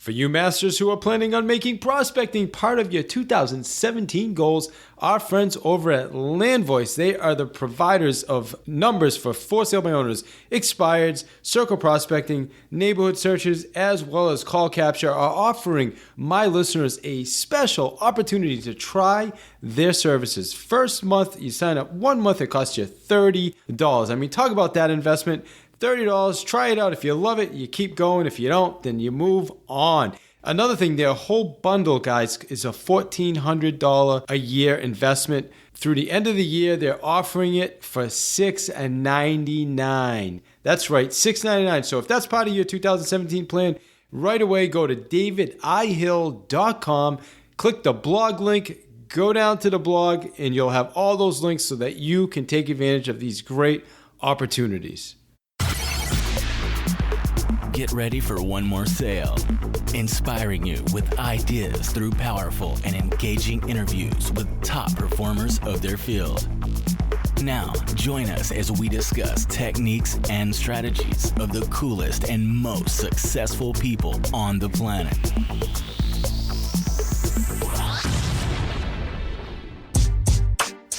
For you masters who are planning on making prospecting part of your 2017 goals, our friends over at LandVoice, they are the providers of numbers for sale by owners, expireds, circle prospecting, neighborhood searches, as well as call capture, are offering my listeners a special opportunity to try their services. First month, you sign up 1 month, it costs you $30. I mean, talk about that investment. $30, try it out. If you love it, you keep going. If you don't, then you move on. Another thing, their whole bundle, guys, is a $1,400 a year investment. Through the end of the year, they're offering it for $699. That's right, $699. So if that's part of your 2017 plan, right away go to davidihill.com, click the blog link, go down to the blog, and you'll have all those links so that you can take advantage of these great opportunities. Get ready for one more sale, inspiring you with ideas through powerful and engaging interviews with top performers of their field. Now, join us as we discuss techniques and strategies of the coolest and most successful people on the planet.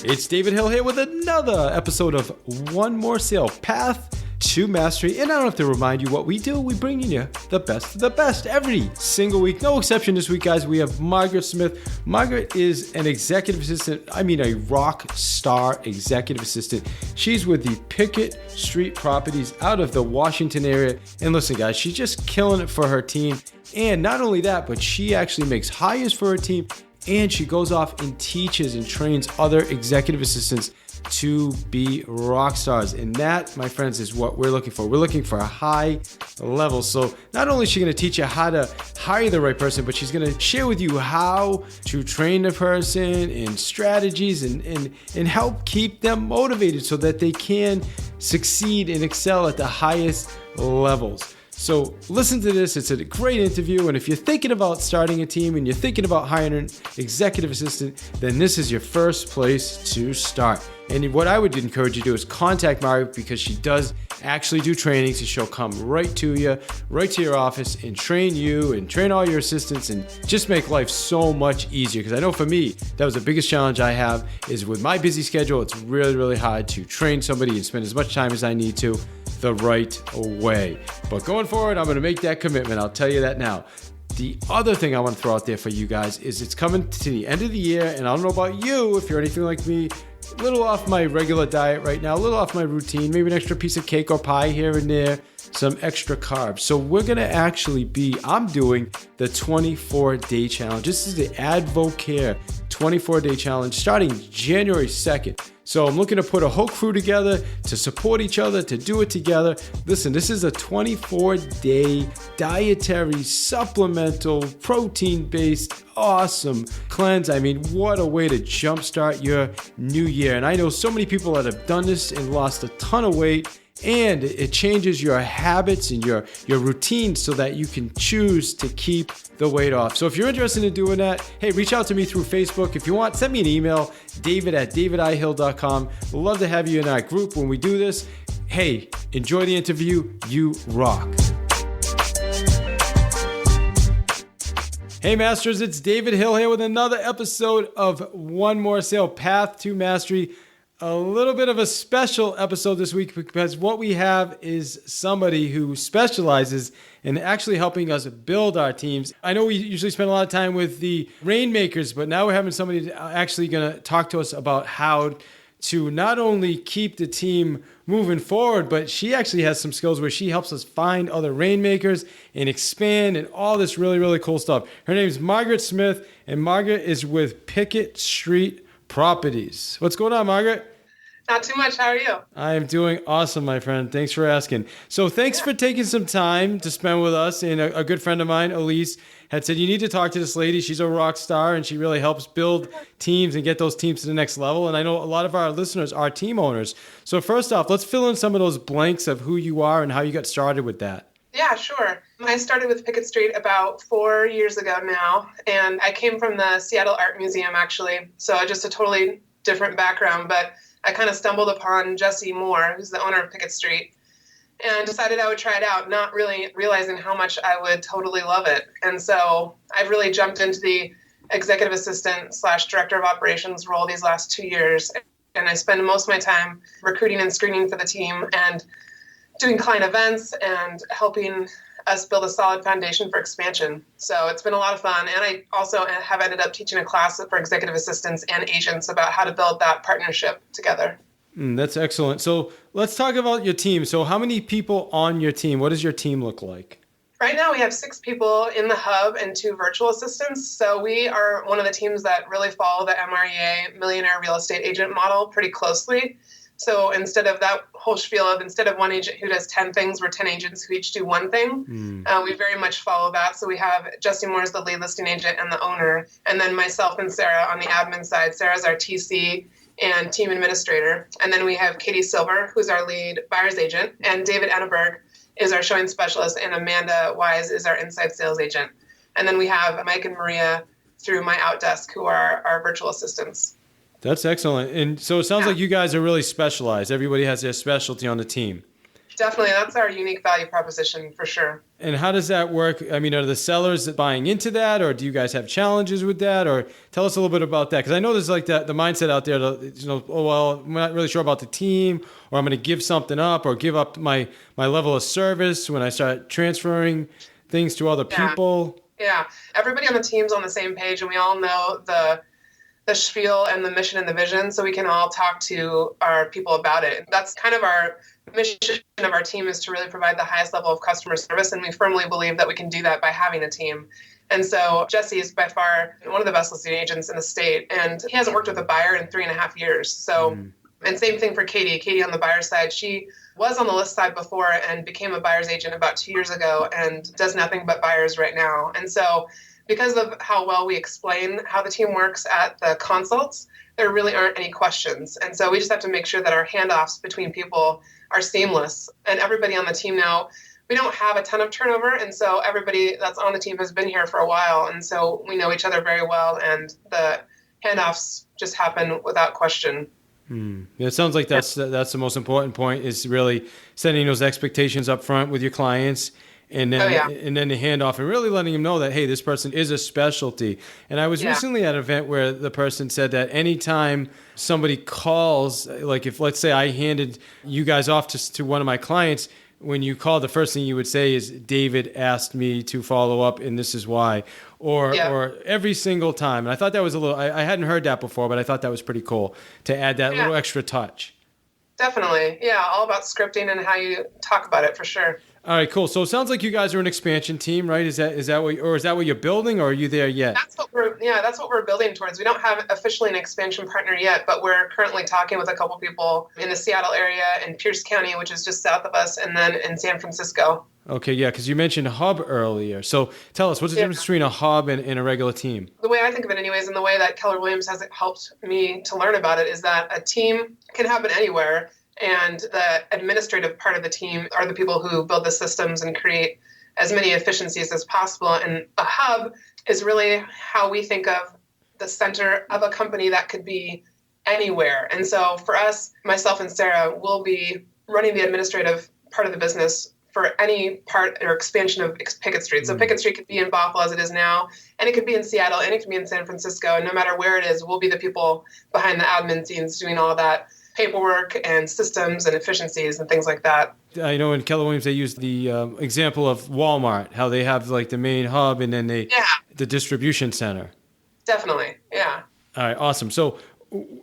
It's David Hill here with another episode of One More Sale, Path to Mastery. And I don't have to remind you what we do. We bring you the best of the best every single week. No exception this week, guys. We have Margaret Smith. Margaret is an executive assistant. I mean, a rock star executive assistant. She's with the Pickett Street Properties out of the Washington area. And listen, guys, she's just killing it for her team. And not only that, but she actually makes hires for her team. And she goes off and teaches and trains other executive assistants to be rock stars. And that, my friends, is what we're looking for. We're looking for a high level. So not only is she going to teach you how to hire the right person, but she's going to share with you how to train the person and strategies and help keep them motivated so that they can succeed and excel at the highest levels. So listen to this. It's a great interview. And if you're thinking about starting a team and you're thinking about hiring an executive assistant, then this is your first place to start. And what I would encourage you to do is contact Margaret, because she does actually do trainings, and she'll come right to you, right to your office, and train you and train all your assistants and just make life so much easier. Because I know for me, that was the biggest challenge I have, is with my busy schedule, it's really, really hard to train somebody and spend as much time as I need to the right way. But going forward, I'm going to make that commitment. I'll tell you that now. The other thing I want to throw out there for you guys is it's coming to the end of the year, and I don't know about you, if you're anything like me, a little off my regular diet right now, a little off my routine, maybe an extra piece of cake or pie here and there, some extra carbs. So we're going to I'm doing the 24-day challenge. This is the Advocare 24-day challenge starting January 2nd. So I'm looking to put a whole crew together to support each other, to do it together. Listen, this is a 24-day dietary, supplemental, protein-based, awesome cleanse. I mean, what a way to jumpstart your new year. And I know so many people that have done this and lost a ton of weight. And it changes your habits and your routine so that you can choose to keep the weight off. So if you're interested in doing that, hey, reach out to me through Facebook. If you want, send me an email, david@davidihill.com. We'd love to have you in our group when we do this. Hey, enjoy the interview. You rock. Hey, Masters, it's David Hill here with another episode of One More Sale, Path to Mastery. A little bit of a special episode this week, because what we have is somebody who specializes in actually helping us build our teams. I know we usually spend a lot of time with the rainmakers, but now we're having somebody actually going to talk to us about how to not only keep the team moving forward, but she actually has some skills where she helps us find other rainmakers and expand and all this really, really cool stuff. Her name is Margaret Smith, and Margaret is with Pickett Street Properties. What's going on, Margaret? Not too much. How are you? I am doing awesome, my friend. Thanks for asking. So thanks for taking some time to spend with us. And a good friend of mine, Elise, had said, you need to talk to this lady. She's a rock star, and she really helps build teams and get those teams to the next level. And I know a lot of our listeners are team owners. So first off, let's fill in some of those blanks of who you are and how you got started with that. Yeah, sure. I started with Pickett Street about 4 years ago now, and I came from the Seattle Art Museum, actually. So just a totally different background, but I kind of stumbled upon Jesse Moore, who's the owner of Pickett Street. and decided I would try it out, not really realizing how much I would totally love it. And so I've really jumped into the executive assistant / director of operations role these last 2 years. And I spend most of my time recruiting and screening for the team and doing client events and helping us build a solid foundation for expansion. So it's been a lot of fun. And I also have ended up teaching a class for executive assistants and agents about how to build that partnership together. That's excellent. So let's talk about your team. So how many people on your team? What does your team look like? Right now we have 6 people in the hub and 2 virtual assistants. So we are one of the teams that really follow the MREA millionaire real estate agent model pretty closely. So instead of that whole spiel of instead of one agent who does 10 things, we're 10 agents who each do one thing. We very much follow that. So we have Jesse Moore as the lead listing agent and the owner, and then myself and Sarah on the admin side. Sarah's our TC and team administrator. And then we have Katie Silver, who's our lead buyer's agent, and David Enneberg is our showing specialist, and Amanda Wise is our inside sales agent. And then we have Mike and Maria through My Outdesk, who are our virtual assistants. That's excellent. And so it sounds like you guys are really specialized. Everybody has their specialty on the team. Definitely. That's our unique value proposition for sure. And how does that work? I mean, are the sellers buying into that, or do you guys have challenges with that? Or tell us a little bit about that. Because I know there's like the mindset out there, oh, well, I'm not really sure about the team, or I'm going to give something up or give up my level of service when I start transferring things to other people. Yeah. Everybody on the team's on the same page, and we all know the spiel and the mission and the vision, so we can all talk to our people about it. That's kind of our mission of our team, is to really provide the highest level of customer service, and we firmly believe that we can do that by having a team. And so Jesse is by far one of the best listing agents in the state, and he hasn't worked with a buyer in 3.5 years. So, and same thing for Katie. Katie on the buyer side, she was on the list side before and became a buyer's agent about 2 years ago and does nothing but buyers right now. And so because of how well we explain how the team works at the consults, there really aren't any questions. And so we just have to make sure that our handoffs between people are seamless. And everybody on the team now, we don't have a ton of turnover. And so everybody that's on the team has been here for a while. And so we know each other very well. And the handoffs just happen without question. Yeah, it sounds like that's the most important point, is really setting those expectations up front with your clients. And then, and then the handoff, and really letting them know that, hey, this person is a specialty. And I was recently at an event where the person said that anytime somebody calls, like if, let's say I handed you guys off to one of my clients, when you call, the first thing you would say is, David asked me to follow up, and this is why. Or every single time. And I thought that was a little, I hadn't heard that before, but I thought that was pretty cool to add that little extra touch. Definitely. Yeah, all about scripting and how you talk about it for sure. All right, cool. So it sounds like you guys are an expansion team, right? Is that what you're building, or are you there yet? That's what we're building towards. We don't have officially an expansion partner yet, but we're currently talking with a couple people in the Seattle area, in Pierce County, which is just south of us, and then in San Francisco. Okay, yeah, because you mentioned hub earlier. So tell us, what's the difference between a hub and a regular team? The way I think of it anyways, and the way that Keller Williams has helped me to learn about it, is that a team can happen anywhere. And the administrative part of the team are the people who build the systems and create as many efficiencies as possible. And a hub is really how we think of the center of a company that could be anywhere. And so for us, myself and Sarah will be running the administrative part of the business for any part or expansion of Pickett Street. So Pickett Street could be in Bothell as it is now, and it could be in Seattle, and it could be in San Francisco. And no matter where it is, we'll be the people behind the admin scenes doing all that paperwork and systems and efficiencies and things like that. I know in Keller Williams, they use the example of Walmart, how they have like the main hub and then the distribution center. Definitely. Yeah. All right. Awesome. So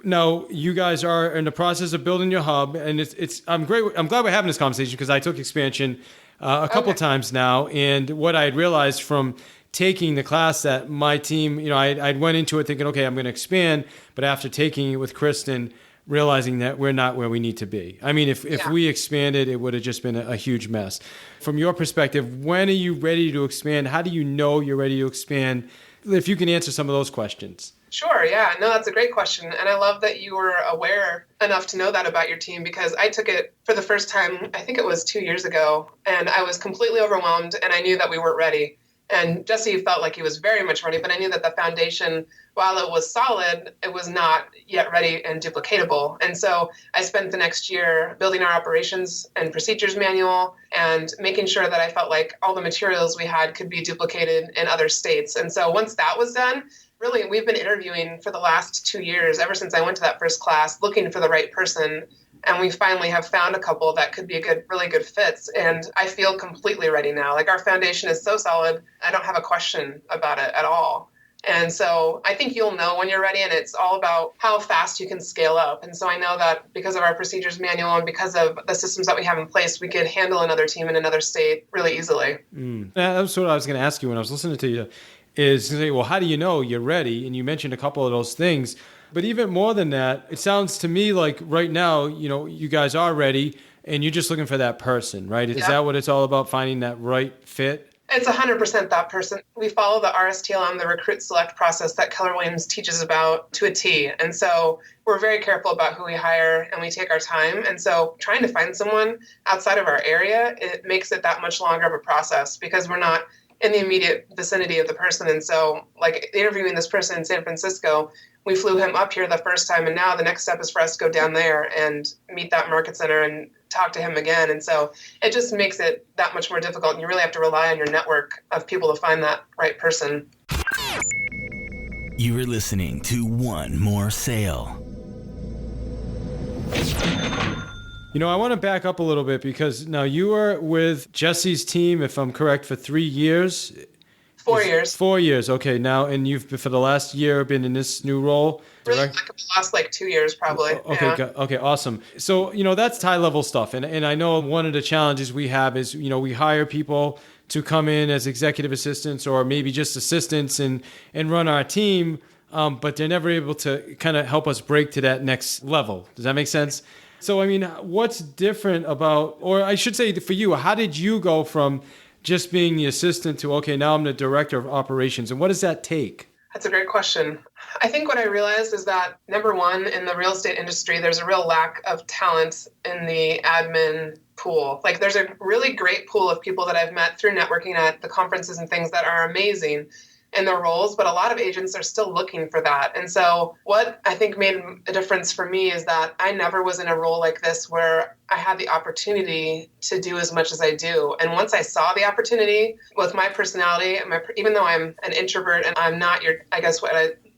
now you guys are in the process of building your hub, and I'm glad we're having this conversation, because I took expansion a couple times now. And what I had realized from taking the class, that my team, I went into it thinking, okay, I'm going to expand. But after taking it with Kristen, realizing that we're not where we need to be. I mean, if we expanded, it would have just been a huge mess. From your perspective, when are you ready to expand? How do you know you're ready to expand? If you can answer some of those questions. Sure, yeah. No, that's a great question. And I love that you were aware enough to know that about your team, because I took it for the first time, I think it was 2 years ago, and I was completely overwhelmed, and I knew that we weren't ready. And Jesse felt like he was very much ready, but I knew that the foundation, while it was solid, it was not yet ready and duplicatable. And so I spent the next year building our operations and procedures manual and making sure that I felt like all the materials we had could be duplicated in other states. And so once that was done, really, we've been interviewing for the last 2 years, ever since I went to that first class, looking for the right person. And we finally have found a couple that could be really good fits. And I feel completely ready now. Like, our foundation is so solid, I don't have a question about it at all. And so I think you'll know when you're ready, and it's all about how fast you can scale up. And so I know that because of our procedures manual and because of the systems that we have in place, we could handle another team in another state really easily. That's what I was going to ask you when I was listening to you, is to say, well, how do you know you're ready? And you mentioned a couple of those things. But even more than that, it sounds to me like right now, you guys are ready and you're just looking for that person, right? Is that what it's all about, finding that right fit? It's 100% that person. We follow the RSTLM, the recruit select process that Keller Williams teaches about, to a T. And so we're very careful about who we hire, and we take our time. And so trying to find someone outside of our area, it makes it that much longer of a process because we're not in the immediate vicinity of the person. And so, like, interviewing this person in San Francisco, we flew him up here the first time, and now the next step is for us to go down there and meet that market center and talk to him again. And so it just makes it that much more difficult, and you really have to rely on your network of people to find that right person. You are listening to One More Sale. I want to back up a little bit because now you were with Jesse's team, if I'm correct, for 3 years. 4 years. 4 years. Okay. Now, and you've, for the last year, been in this new role. Really, like the last 2 years, probably. Okay. Yeah. Okay. Awesome. So, that's high level stuff. And I know one of the challenges we have is, we hire people to come in as executive assistants or maybe just assistants and run our team. But they're never able to kind of help us break to that next level. Does that make sense? So, what's different about, or I should say for you, how did you go from just being the assistant to, okay, now I'm the director of operations? And what does that take? That's a great question. I think what I realized is that, number one, in the real estate industry, there's a real lack of talent in the admin pool. Like, there's a really great pool of people that I've met through networking at the conferences and things that are amazing in their roles, but a lot of agents are still looking for that. And so what I think made a difference for me is that I never was in a role like this where I had the opportunity to do as much as I do. And once I saw the opportunity with my personality, even though I'm an introvert and I'm not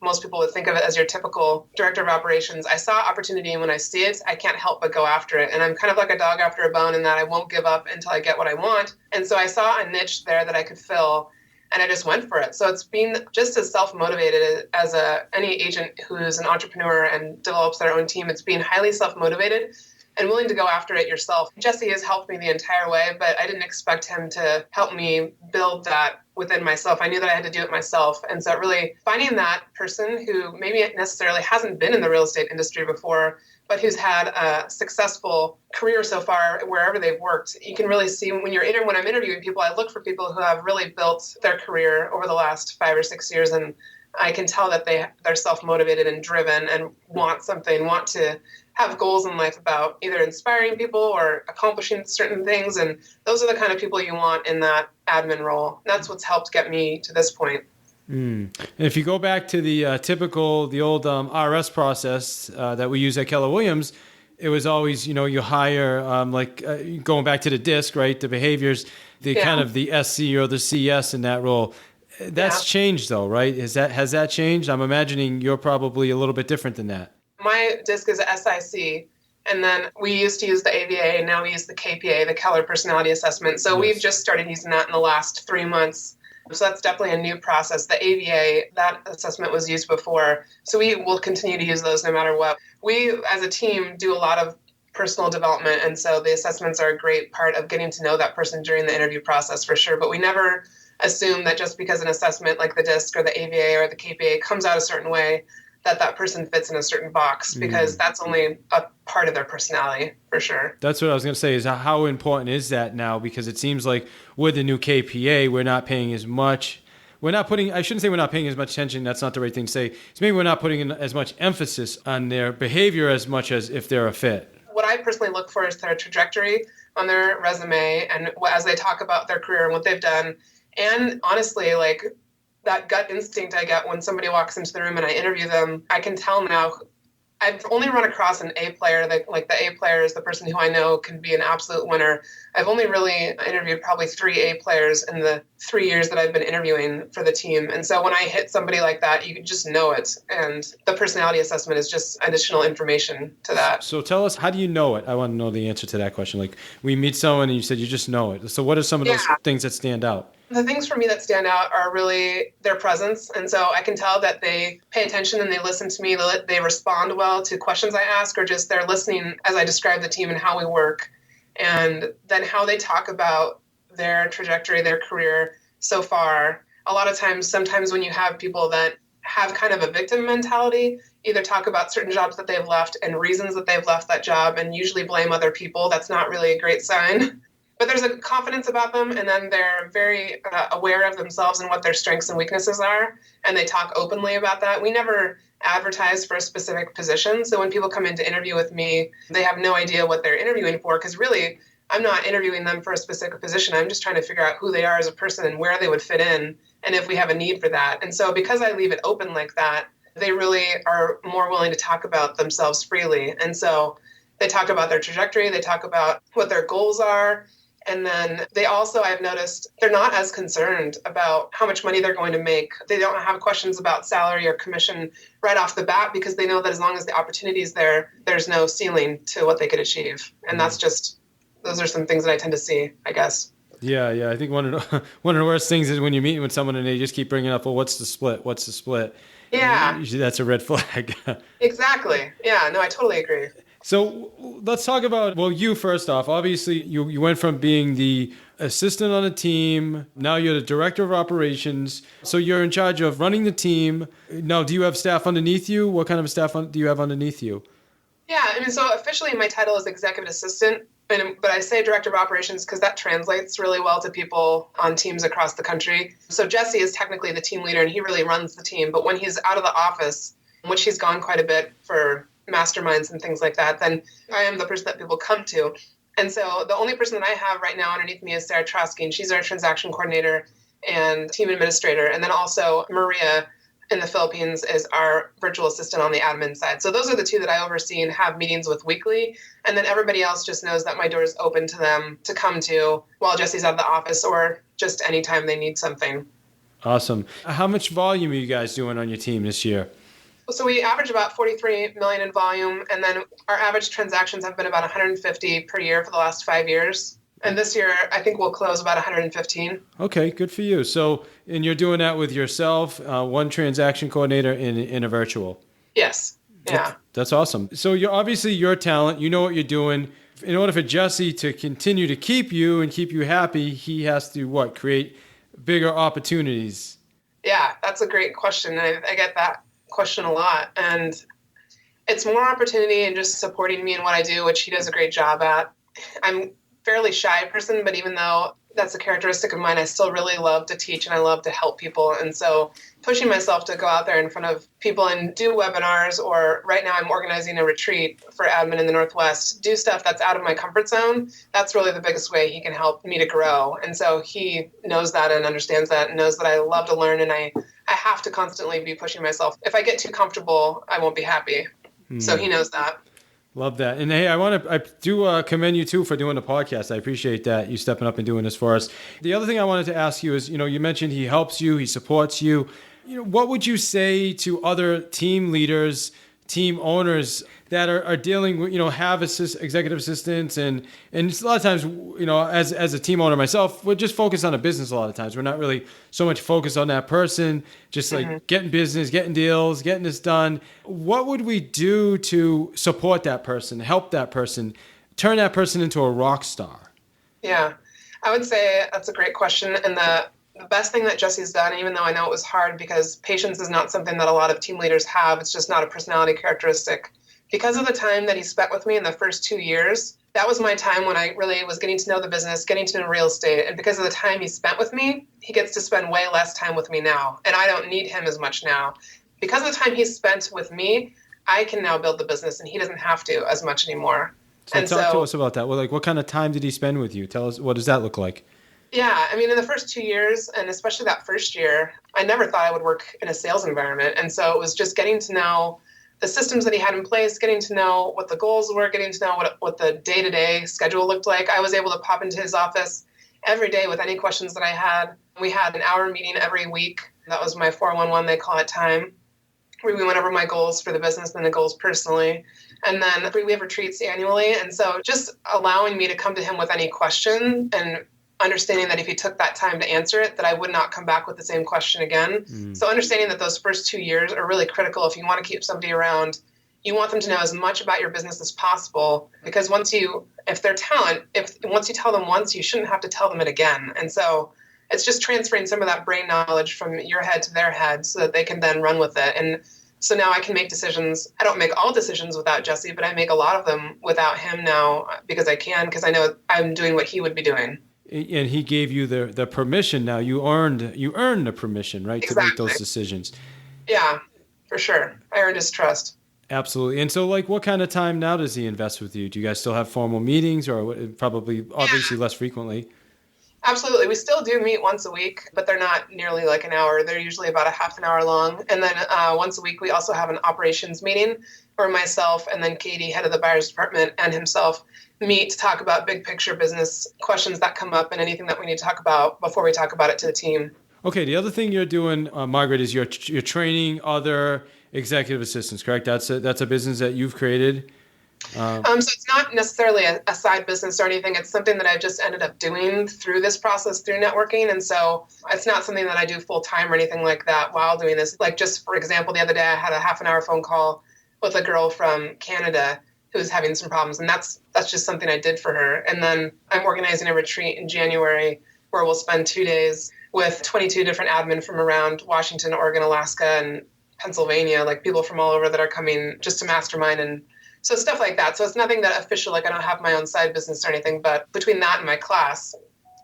most people would think of it as your typical director of operations, I saw opportunity, and when I see it, I can't help but go after it. And I'm kind of like a dog after a bone in that I won't give up until I get what I want. And so I saw a niche there that I could fill, and I just went for it. So it's been just as self-motivated as any agent who's an entrepreneur and develops their own team. It's being highly self-motivated and willing to go after it yourself. Jesse has helped me the entire way, but I didn't expect him to help me build that within myself. I knew that I had to do it myself. And so really finding that person who maybe necessarily hasn't been in the real estate industry before, but who's had a successful career so far wherever they've worked. You can really see when I'm interviewing people, I look for people who have really built their career over the last 5 or 6 years, and I can tell that they're self-motivated and driven and want to have goals in life about either inspiring people or accomplishing certain things. And those are the kind of people you want in that admin role. That's what's helped get me to this point. And if you go back to the old RS process that we use at Keller Williams, it was always, you hire, going back to the DISC, right? The behaviors, kind of the SC or the CS in that role. That's changed though, right? Has that changed? I'm imagining you're probably a little bit different than that. My DISC is a SIC. And then we used to use the AVA, and now we use the KPA, the Keller Personality Assessment. So we've just started using that in the last 3 months. So that's definitely a new process. The AVA, that assessment was used before. So we will continue to use those no matter what. We, as a team, do a lot of personal development. And so the assessments are a great part of getting to know that person during the interview process for sure. But we never assume that just because an assessment like the DISC or the AVA or the KPA comes out a certain way, that person fits in a certain box, because that's only a part of their personality for sure. That's what I was going to say, is how important is that now? Because it seems like with the new KPA, we're not paying as much. I shouldn't say we're not paying as much attention. That's not the right thing to say. It's maybe we're not putting in as much emphasis on their behavior as much as if they're a fit. What I personally look for is their trajectory on their resume, and as they talk about their career and what they've done. And honestly, like that gut instinct I get when somebody walks into the room and I interview them, I can tell now. I've only run across an A player that, like, the A player is the person who I know can be an absolute winner. I've only really interviewed probably 3 A players in the 3 years that I've been interviewing for the team. And so when I hit somebody like that, you can just know it. And the personality assessment is just additional information to that. So tell us, how do you know it? I want to know the answer to that question. Like, we meet someone and you said you just know it. So what are some of those things that stand out? The things for me that stand out are really their presence. And so I can tell that they pay attention and they listen to me. They respond well to questions I ask, or just they're listening as I describe the team and how we work. And then how they talk about their trajectory, their career so far. A lot of times, sometimes when you have people that have kind of a victim mentality, either talk about certain jobs that they've left and reasons that they've left that job and usually blame other people, that's not really a great sign. But there's a confidence about them, and then they're very aware of themselves and what their strengths and weaknesses are, and they talk openly about that. We never advertise for a specific position, so when people come in to interview with me, they have no idea what they're interviewing for, because really, I'm not interviewing them for a specific position. I'm just trying to figure out who they are as a person and where they would fit in, and if we have a need for that. And so because I leave it open like that, they really are more willing to talk about themselves freely. And so they talk about their trajectory, they talk about what their goals are. And then they also, I've noticed, they're not as concerned about how much money they're going to make. They don't have questions about salary or commission right off the bat, because they know that as long as the opportunity is there, there's no ceiling to what they could achieve. And that's just, those are some things that I tend to see, I guess. Yeah. I think one of the worst things is when you're meeting with someone and they just keep bringing up, well, what's the split? What's the split? Yeah. Usually that's a red flag. Exactly. Yeah, no, I totally agree. So let's talk about, well, you first off. Obviously, you went from being the assistant on a team, now you're the director of operations. So you're in charge of running the team. Now, do you have staff underneath you? What kind of staff do you have underneath you? Yeah, I mean, so officially my title is executive assistant, but I say director of operations because that translates really well to people on teams across the country. So Jesse is technically the team leader and he really runs the team. But when he's out of the office, which he's gone quite a bit for masterminds and things like that, then I am the person that people come to. And so the only person that I have right now underneath me is Sarah Trosky, and she's our transaction coordinator and team administrator. And then also Maria in the Philippines is our virtual assistant on the admin side. So those are the two that I oversee and have meetings with weekly. And then everybody else just knows that my door is open to them to come to while Jesse's out of the office, or just anytime they need something. Awesome. How much volume are you guys doing on your team this year? So we average about 43 million in volume, and then our average transactions have been about 150 per year for the last 5 years. And this year, I think we'll close about 115. Okay, good for you. So, and you're doing that with yourself, one transaction coordinator in a virtual? Yes. Yeah. That's awesome. So you're obviously your talent. You know what you're doing. In order for Jesse to continue to keep you and keep you happy, he has to what? Create bigger opportunities. Yeah, that's a great question. I get that question a lot, and it's more opportunity and just supporting me in what I do, which he does a great job at. I'm a fairly shy person, but even though that's a characteristic of mine, I still really love to teach and I love to help people. And so pushing myself to go out there in front of people and do webinars, or right now I'm organizing a retreat for admin in the Northwest, do stuff that's out of my comfort zone. That's really the biggest way he can help me to grow. And so he knows that and understands that and knows that I love to learn, and I have to constantly be pushing myself. If I get too comfortable, I won't be happy. So he knows that. Love that. And hey, I do commend you too for doing the podcast. I appreciate that, you stepping up and doing this for us. The other thing I wanted to ask you is, you mentioned he helps you, he supports you. What would you say to other team leaders, team owners that are dealing with, have executive assistants and a lot of times, as a team owner myself, we're just focused on a business a lot of times. We're not really so much focused on that person, just like getting business, getting deals, getting this done. What would we do to support that person, help that person, turn that person into a rock star? Yeah, I would say that's a great question. And the best thing that Jesse's done, even though I know it was hard because patience is not something that a lot of team leaders have, it's just not a personality characteristic. Because of the time that he spent with me in the first 2 years, that was my time when I really was getting to know the business, getting to know real estate. And because of the time he spent with me, he gets to spend way less time with me now. And I don't need him as much now. Because of the time he spent with me, I can now build the business and he doesn't have to as much anymore. So talk to us about that. Well, what kind of time did he spend with you? Tell us, what does that look like? Yeah, I mean, in the first 2 years, and especially that first year, I never thought I would work in a sales environment. And so it was just getting to know the systems that he had in place, getting to know what the goals were, getting to know what the day-to-day schedule looked like. I was able to pop into his office every day with any questions that I had. We had an hour meeting every week. That was my 411, they call it, time, where we went over my goals for the business and the goals personally. And then we have retreats annually. And so just allowing me to come to him with any question and understanding that if he took that time to answer it, that I would not come back with the same question again. So understanding that those first 2 years are really critical. If you want to keep somebody around, you want them to know as much about your business as possible, because once you tell them once, you shouldn't have to tell them it again. And so it's just transferring some of that brain knowledge from your head to their head so that they can then run with it. And so now I can make decisions. I don't make all decisions without Jesse, but I make a lot of them without him now because I know I'm doing what he would be doing. And he gave you the permission. Now you earned the permission, right? Exactly. To make those decisions. Yeah, for sure. I earned his trust. Absolutely. And so what kind of time now does he invest with you? Do you guys still have formal meetings, or probably obviously less frequently? Absolutely. We still do meet once a week, but they're not nearly like an hour. They're usually about a half an hour long. And then once a week, we also have an operations meeting where myself and then Katie, head of the buyer's department, and himself meet to talk about big picture business questions that come up and anything that we need to talk about before we talk about it to the team. Okay. The other thing you're doing, Margaret, is you're training other executive assistants, correct? That's a business that you've created. So it's not necessarily a side business or anything. It's something that I've just ended up doing through this process, through networking. And so it's not something that I do full time or anything like that while doing this. Like, just for example, the other day I had a half an hour phone call with a girl from Canada who's having some problems. And that's just something I did for her. And then I'm organizing a retreat in January where we'll spend 2 days with 22 different admin from around Washington, Oregon, Alaska, and Pennsylvania, like people from all over that are coming just to mastermind and so stuff like that. So it's nothing that official, like I don't have my own side business or anything, but between that and my class,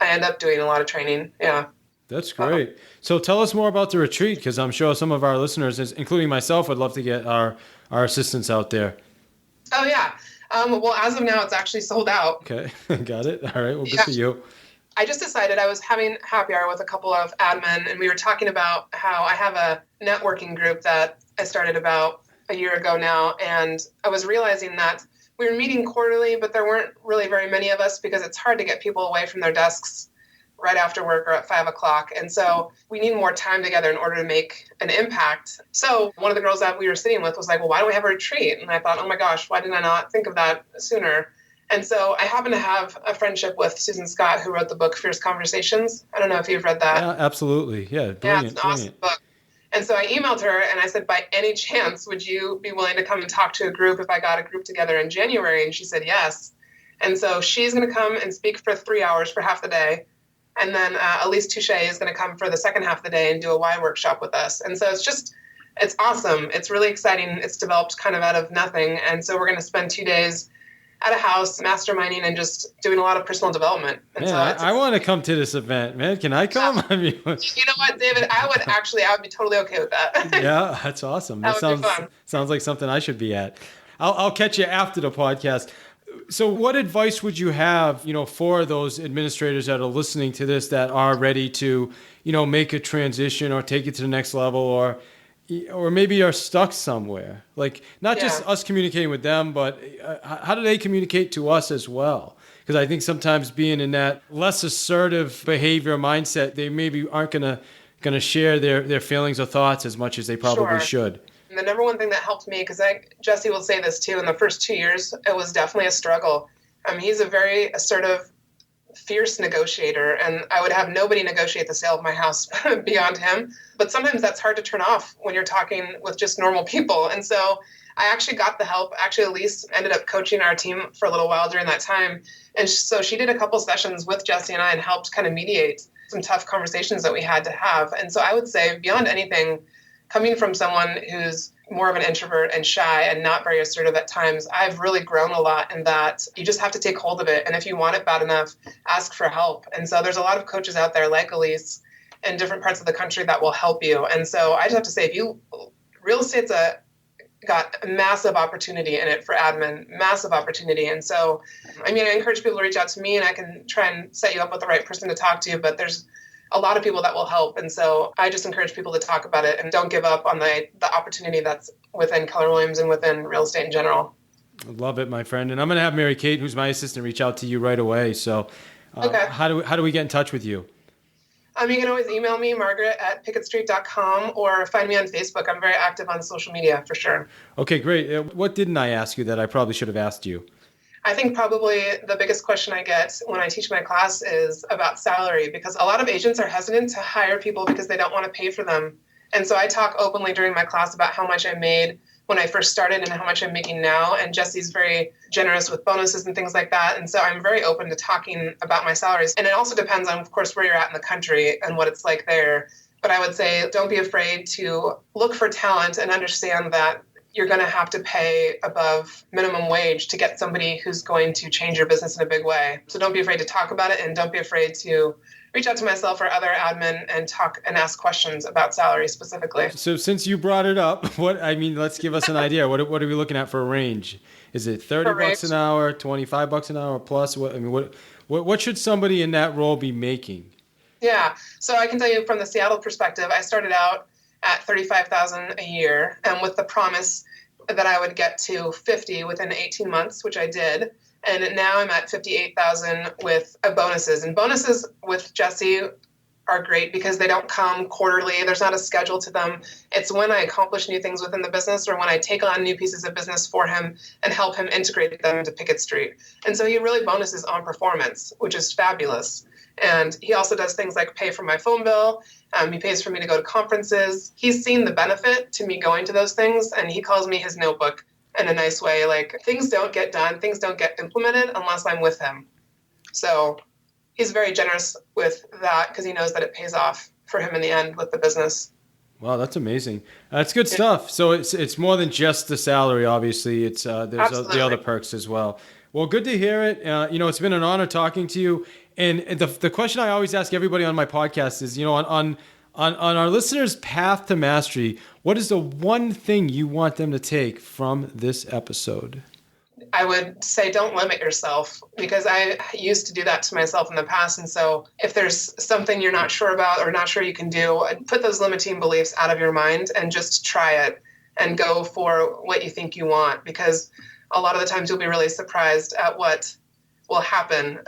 I end up doing a lot of training. Yeah. That's great. So tell us more about the retreat, because I'm sure some of our listeners, including myself, would love to get our assistants out there. Oh, yeah. Well, as of now, it's actually sold out. Okay. Got it. All right. Well, good for you. I just decided I was having happy hour with a couple of admin, and we were talking about how I have a networking group that I started about a year ago now, and I was realizing that we were meeting quarterly, but there weren't really very many of us because it's hard to get people away from their desks right after work or at 5 o'clock. And so we need more time together in order to make an impact. So one of the girls that we were sitting with was like, well, why don't we have a retreat? And I thought, oh my gosh, why didn't I not think of that sooner? And so I happen to have a friendship with Susan Scott, who wrote the book Fierce Conversations. I don't know if you've read that. Yeah, absolutely. Yeah, brilliant. Yeah, it's an awesome book. And so I emailed her and I said, by any chance, would you be willing to come and talk to a group if I got a group together in January? And she said yes. And so she's going to come and speak for 3 hours for half the day. And then Elise Touche is going to come for the second half of the day and do a why workshop with us. And so it's awesome. It's really exciting. It's developed kind of out of nothing. And so we're going to spend 2 days at a house, masterminding and just doing a lot of personal development. And man, I want to come to this event, man. Can I come? I mean, you know what, David? I would be totally okay with that. Yeah, that's awesome. That sounds like something I should be at. I'll catch you after the podcast. So what advice would you have, for those administrators that are listening to this that are ready to, make a transition or take it to the next level, or maybe are stuck somewhere? Like, not just us communicating with them, but how do they communicate to us as well? Because I think sometimes being in that less assertive behavior mindset, they maybe aren't gonna share their feelings or thoughts as much as they probably should. And the number one thing that helped me, because Jesse will say this too, in the first 2 years, it was definitely a struggle. He's a very assertive, fierce negotiator, and I would have nobody negotiate the sale of my house beyond him. But sometimes that's hard to turn off when you're talking with just normal people. And so I actually got the help. Actually, Elise ended up coaching our team for a little while during that time. And so she did a couple sessions with Jesse and I and helped kind of mediate some tough conversations that we had to have. And so I would say, beyond anything, coming from someone who's more of an introvert and shy and not very assertive at times, I've really grown a lot in that you just have to take hold of it. And if you want it bad enough, ask for help. And so there's a lot of coaches out there like Elise in different parts of the country that will help you. And so I just have to say, real estate's a got a massive opportunity in it for admin, massive opportunity. And so, I encourage people to reach out to me, and I can try and set you up with the right person to talk to, but there's a lot of people that will help. And so I just encourage people to talk about it and don't give up on the opportunity that's within Keller Williams and within real estate in general. I love it, my friend. And I'm going to have Mary Kate, who's my assistant, reach out to you right away. So okay. How do we get in touch with you? You can always email me, Margaret at PICKETTStreet.com, or find me on Facebook. I'm very active on social media for sure. Okay, great. What didn't I ask you that I probably should have asked you? I think probably the biggest question I get when I teach my class is about salary, because a lot of agents are hesitant to hire people because they don't want to pay for them. And so I talk openly during my class about how much I made when I first started and how much I'm making now. And Jesse's very generous with bonuses and things like that. And so I'm very open to talking about my salaries. And it also depends on, of course, where you're at in the country and what it's like there. But I would say don't be afraid to look for talent and understand that you're going to have to pay above minimum wage to get somebody who's going to change your business in a big way. So don't be afraid to talk about it, and don't be afraid to reach out to myself or other admin and talk and ask questions about salary specifically. So since you brought it up, let's give us an idea. What are we looking at for a range? Is it $30 an hour, $25 an hour plus? What should somebody in that role be making? Yeah. So I can tell you from the Seattle perspective, I started out at $35,000 a year, and with the promise that I would get to 50 within 18 months, which I did. And now I'm at 58,000 with bonuses. And bonuses with Jesse are great because they don't come quarterly. There's not a schedule to them. It's when I accomplish new things within the business, or when I take on new pieces of business for him and help him integrate them into Pickett Street. And so he really bonuses on performance, which is fabulous. And he also does things like pay for my phone bill. He pays for me to go to conferences. He's seen the benefit to me going to those things, and he calls me his notebook in a nice way. Like, things don't get done, things don't get implemented unless I'm with him. So he's very generous with that because he knows that it pays off for him in the end with the business. Wow, that's amazing. That's good stuff. So it's more than just the salary, obviously. It's there's the other perks as well. Well, good to hear it. It's been an honor talking to you. And the question I always ask everybody on my podcast is, on our listeners' path to mastery, what is the one thing you want them to take from this episode? I would say don't limit yourself, because I used to do that to myself in the past. And so if there's something you're not sure about or not sure you can do, put those limiting beliefs out of your mind and just try it and go for what you think you want, because a lot of the times you'll be really surprised at what will happen.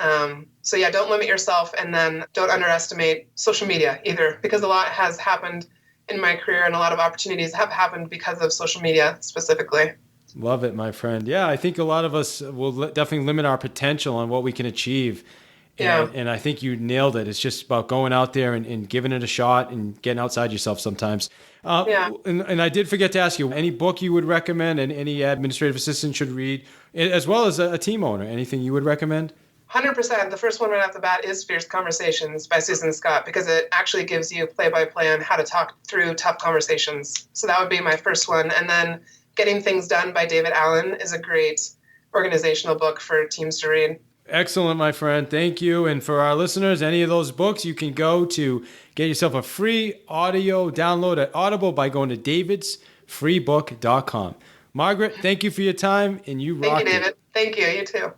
So yeah, don't limit yourself, and then don't underestimate social media either, because a lot has happened in my career and a lot of opportunities have happened because of social media specifically. Love it, my friend. Yeah, I think a lot of us will definitely limit our potential on what we can achieve. And I think you nailed it. It's just about going out there and giving it a shot and getting outside yourself sometimes. And I did forget to ask you, any book you would recommend and any administrative assistant should read, as well as a team owner, anything you would recommend? 100%. The first one right off the bat is Fierce Conversations by Susan Scott, because it actually gives you play-by-play on how to talk through tough conversations. So that would be my first one. And then Getting Things Done by David Allen is a great organizational book for teams to read. Excellent, my friend. Thank you. And for our listeners, any of those books, you can go to get yourself a free audio download at Audible by going to davidsfreebook.com. Margaret, thank you for your time, and you rock it. Thank you, David. Thank you. You too.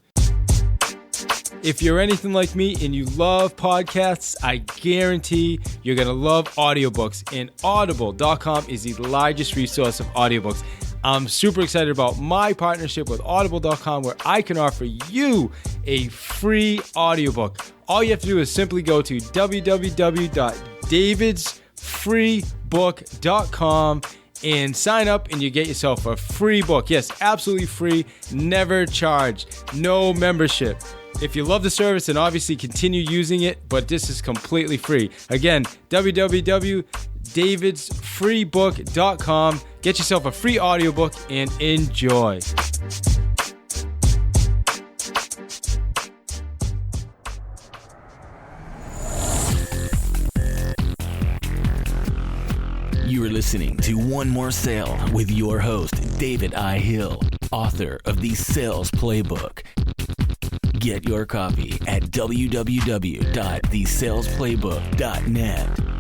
If you're anything like me and you love podcasts, I guarantee you're going to love audiobooks. And audible.com is the largest resource of audiobooks. I'm super excited about my partnership with audible.com, where I can offer you a free audiobook. All you have to do is simply go to www.davidsfreebook.com and sign up, and you get yourself a free book. Yes, absolutely free, never charged, no membership. If you love the service, then obviously continue using it, but this is completely free. Again, www.davidsfreebook.com. Get yourself a free audiobook and enjoy. You are listening to One More Sale with your host, David I. Hill, author of the Sales Playbook. Get your copy at www.thesalesplaybook.net.